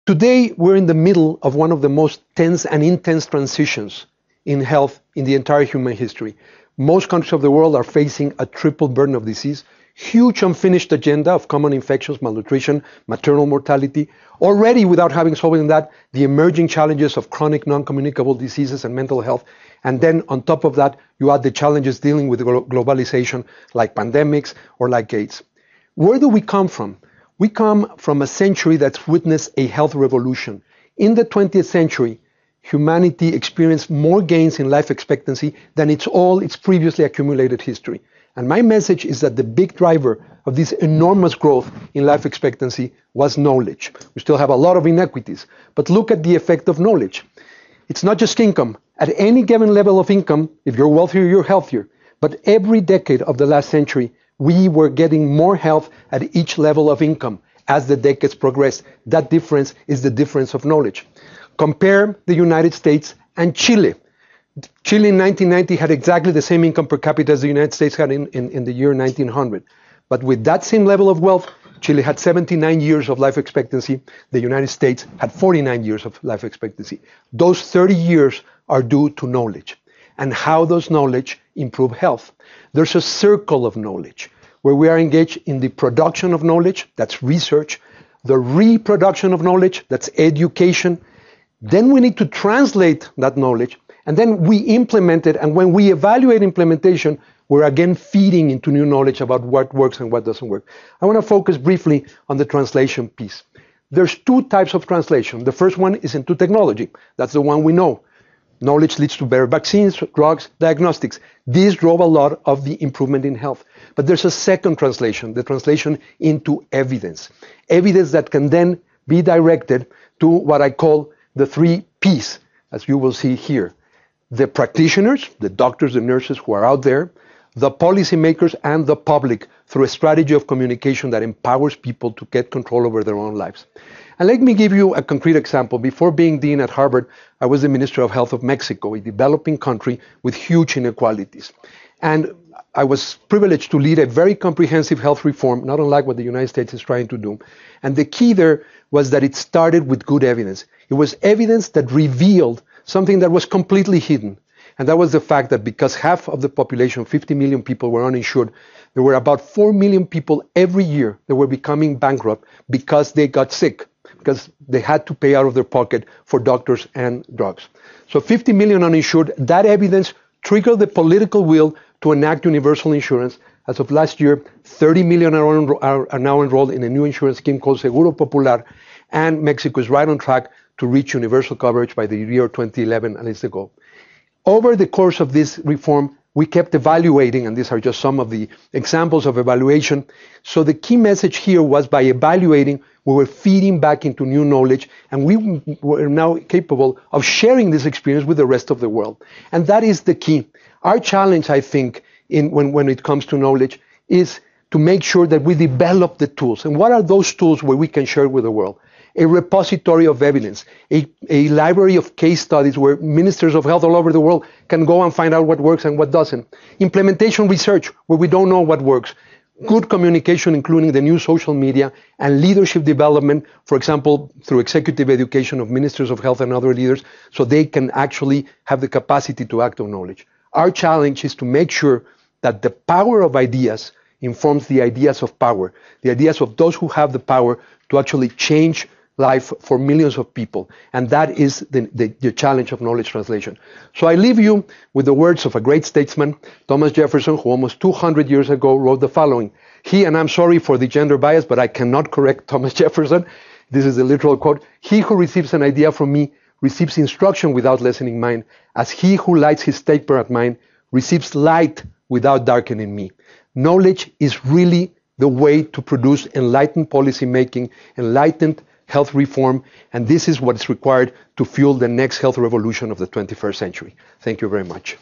Today, we're in the middle of one of the most tense and intense transitions in health in the entire human history. Most countries of the world are facing a triple burden of disease, huge unfinished agenda of common infections, malnutrition, maternal mortality. Already, without having solved that, the emerging challenges of chronic non-communicable diseases and mental health. And then on top of that, you add the challenges dealing with globalization, like pandemics or like AIDS. Where do we come from? We come from a century that's witnessed a health revolution. In the 20th century, humanity experienced more gains in life expectancy than its previously accumulated history. And my message is that the big driver of this enormous growth in life expectancy was knowledge. We still have a lot of inequities, but look at the effect of knowledge. It's not just income. At any given level of income, if you're wealthier, you're healthier. But every decade of the last century, we were getting more health at each level of income as the decades progressed. That difference is the difference of knowledge. Compare the United States and Chile. Chile in 1990 had exactly the same income per capita as the United States had in the year 1900. But with that same level of wealth, Chile had 79 years of life expectancy. The United States had 49 years of life expectancy. Those 30 years are due to knowledge. And how does knowledge improve health? There's a circle of knowledge where we are engaged in the production of knowledge, that's research, the reproduction of knowledge, that's education. Then we need to translate that knowledge, and then we implement it, and when we evaluate implementation, we're again feeding into new knowledge about what works and what doesn't work. I want to focus briefly on the translation piece. There's two types of translation. The first one is into technology. That's the one we know. Knowledge leads to better vaccines, drugs, diagnostics. This drove a lot of the improvement in health. But there's a second translation, the translation into evidence. Evidence that can then be directed to what I call the 3 Ps, as you will see here. The practitioners, the doctors, the nurses who are out there, the policymakers, and the public through a strategy of communication that empowers people to get control over their own lives. And let me give you a concrete example. Before being dean at Harvard, I was the Minister of Health of Mexico, a developing country with huge inequalities. And I was privileged to lead a very comprehensive health reform, not unlike what the United States is trying to do. And the key there was that it started with good evidence. It was evidence that revealed something that was completely hidden. And that was the fact that because half of the population, 50 million people, were uninsured, there were about 4 million people every year that were becoming bankrupt because they got sick, because they had to pay out of their pocket for doctors and drugs. So 50 million uninsured, that evidence triggered the political will to enact universal insurance. As of last year, 30 million are now enrolled in a new insurance scheme called Seguro Popular, and Mexico is right on track to reach universal coverage by the year 2011, and it's the goal. Over the course of this reform, we kept evaluating, and these are just some of the examples of evaluation. So the key message here was by evaluating, we were feeding back into new knowledge, and we were now capable of sharing this experience with the rest of the world. And that is the key. Our challenge, I think, when it comes to knowledge, is to make sure that we develop the tools. And what are those tools where we can share with the world? A repository of evidence, a library of case studies where ministers of health all over the world can go and find out what works and what doesn't. Implementation research, where we don't know what works. Good communication, including the new social media, and leadership development, for example, through executive education of ministers of health and other leaders, so they can actually have the capacity to act on knowledge. Our challenge is to make sure that the power of ideas informs the ideas of power, the ideas of those who have the power to actually change life for millions of people. And that is the challenge of knowledge translation. So I leave you with the words of a great statesman, Thomas Jefferson, who almost 200 years ago wrote the following. He, and I'm sorry for the gender bias, but I cannot correct Thomas Jefferson. This is a literal quote. He who receives an idea from me receives instruction without lessening mine, as he who lights his taper at mine receives light without darkening me. Knowledge is really the way to produce enlightened policy making, enlightened health reform, and this is what is required to fuel the next health revolution of the 21st century. Thank you very much.